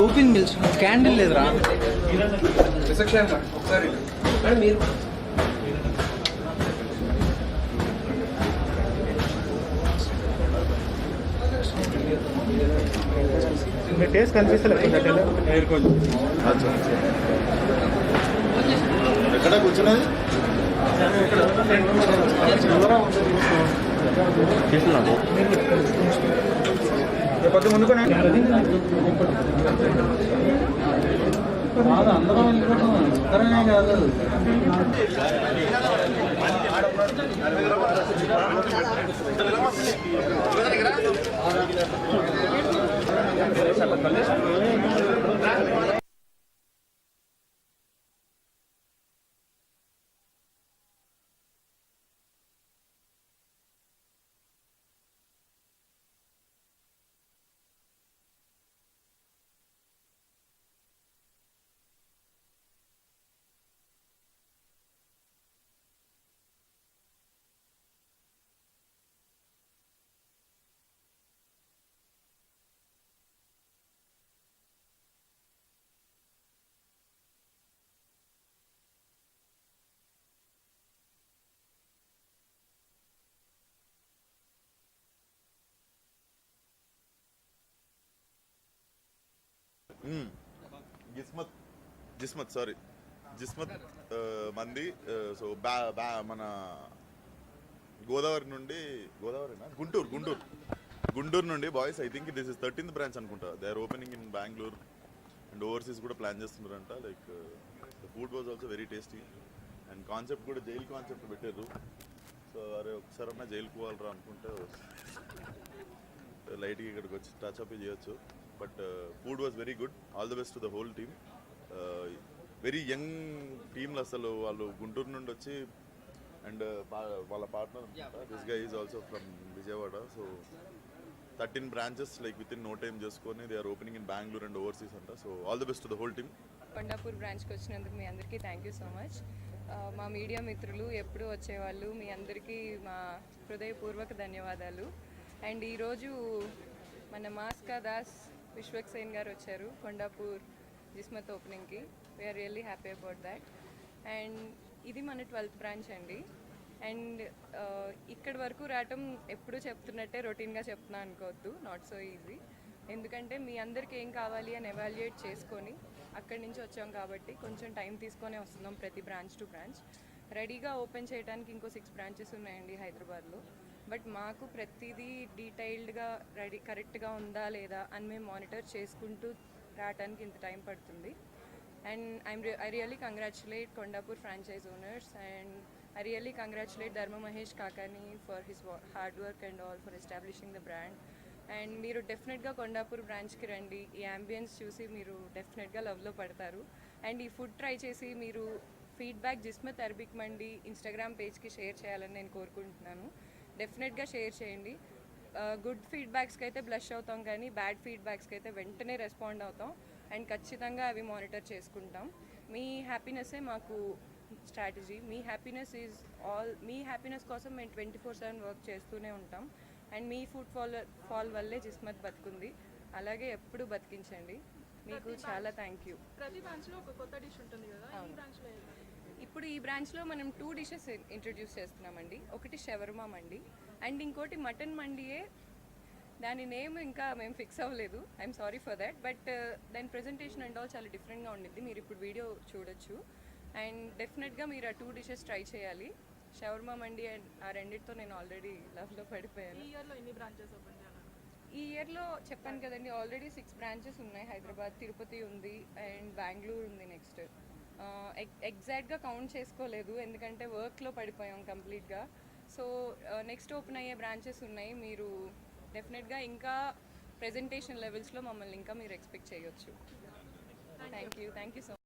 Open mills candle లేదురా ఒకసారి మీరు టేస్ట్ కనిపిస్తలేదు ఎక్కడ కూర్చున్నది కొద్ది ముందుకునే అందరం కాదు జిస్మత్ మంది సో మన గోదావరి నుండి గుంటూరు నుండి boys. I think this is 13th branch అనుకుంటా. They are opening in Bengaluru and overseas కూడా ప్లాన్ చేస్తున్నారంట. Like the food was also very tasty and concept కూడా జైల్ కాన్సెప్ట్ పెట్టారు. సో అరే ఒకసారన్నా జైలుకు పోవాలరా అనుకుంటే లైట్గా ఇక్కడికి వచ్చి టచ్ అప్ చేయొచ్చు. But food was very good. All the best to the whole team. Very young టీంలు అసలు వాళ్ళు గుంటూరు నుండి వచ్చి అండ్ వాళ్ళ partner this guy is also from Vijayawada. So 13 branches like within no time చేసుకొని they are opening in Bengaluru and overseas అంట. So all the best to the whole team. Kondapur బ్రాంచ్కి వచ్చినందుకు మీ అందరికీ థ్యాంక్ యూ సో మచ్. మా media మిత్రులు ఎప్పుడు వచ్చేవాళ్ళు, మీ అందరికీ మా హృదయపూర్వక ధన్యవాదాలు. అండ్ ఈరోజు మన మాస్కా దాస్ విశ్వక్ సేన్ గారు వచ్చారు కొండాపూర్ జిస్మత్ ఓపెనింగ్కి. We're really happy about that. And ఇది మన 12th బ్రాంచ్ అండి. అండ్ ఇక్కడి వరకు రావటం ఎప్పుడు చెప్తున్నట్టే రొటీన్గా చెప్తున్నా అనుకోవద్దు, నాట్ సో ఈజీ. ఎందుకంటే మీ అందరికీ ఏం కావాలి అని ఎవాల్యుయేట్ చేసుకొని అక్కడి నుంచి వచ్చాం కాబట్టి కొంచెం టైం తీసుకొనే వస్తున్నాం ప్రతి బ్రాంచ్ టు బ్రాంచ్. రెడీగా ఓపెన్ చేయడానికి ఇంకో 6 బ్రాంచెస్ ఉన్నాయండి హైదరాబాద్లో. బట్ మాకు ప్రతిదీ డీటెయిల్డ్గా కరెక్ట్గా ఉందా లేదా అని మేము మానిటర్ చేసుకుంటూ రావడానికి ఇంత టైం పడుతుంది. And I really congratulate Kondapur franchise owners, and I really congratulate Dharma Mahesh Kakani for his hard work and all for establishing the brand. And మీరు డెఫినెట్గా కొండాపూర్ బ్రాంచ్కి రండి. ఈ అంబియన్స్ చూసి మీరు డెఫినెట్గా లవ్లో పడతారు. అండ్ ఈ ఫుడ్ ట్రై చేసి మీరు ఫీడ్బ్యాక్ జిస్మత్ అరబిక్ మండి ఇన్స్టాగ్రామ్ పేజ్కి షేర్ చేయాలని నేను కోరుకుంటున్నాను. డెఫినెట్గా షేర్ చేయండి. గుడ్ ఫీడ్బ్యాక్స్కి అయితే బ్లష్ అవుతాం, కానీ బ్యాడ్ ఫీడ్బ్యాక్స్కి అయితే వెంటనే రెస్పాండ్ అవుతాం. అండ్ ఖచ్చితంగా అవి మానిటర్ చేసుకుంటాం. మీ హ్యాపీనెస్సే మాకు స్ట్రాటజీ. మీ హ్యాపీనెస్ కోసం మేము 24/7 వర్క్ చేస్తూనే ఉంటాం. అండ్ మీ ఫుడ్ ఫాల్ వల్లే జిస్మత్ బతుకుంది. అలాగే ఎప్పుడు బతికించండి. మీకు చాలా థ్యాంక్ యూ. ఇప్పుడు ఈ బ్రాంచ్లో మనం 2 డిషెస్ ఇంట్రడ్యూస్ చేస్తున్నామండి. ఒకటి షవర్మా మండి అండ్ ఇంకోటి మటన్ మండియే. దాని నేమ్ ఇంకా మేము ఫిక్స్ అవ్వలేదు. I'm sorry for that. But దాని ప్రెజెంటేషన్ అండ్ ఆల్ చాలా డిఫరెంట్గా ఉండిద్ది. మీరు ఇప్పుడు వీడియో చూడొచ్చు. అండ్ డెఫినెట్గా మీరు ఆ 2 డిషెస్ ట్రై చేయాలి. షవర్మా మండి అండ్ ఆ రెండింటితో నేను ఆల్రెడీ లవ్లో పడిపోయాను. ఈ ఇయర్లో ఎన్ని బ్రాంచెస్ ఓపెన్ చేయాలి? ఈ ఇయర్లో చెప్పాను కదండి, ఆల్రెడీ 6 బ్రాంచెస్ ఉన్నాయి. హైదరాబాద్, తిరుపతి ఉంది అండ్ బెంగళూరు ఉంది నెక్స్ట్. ఎగ్జాక్ట్గా కౌంట్ చేసుకోలేదు ఎందుకంటే వర్క్లో పడిపోయాం కంప్లీట్గా. సో నెక్స్ట్ ఓపెన్ అయ్యే బ్రాంచెస్ ఉన్నాయి. మీరు డెఫినెట్గా ఇంకా ప్రెజెంటేషన్ లెవెల్స్లో మమ్మల్ని ఇంకా మీరు ఎక్స్పెక్ట్ చేయొచ్చు. Thank you so much.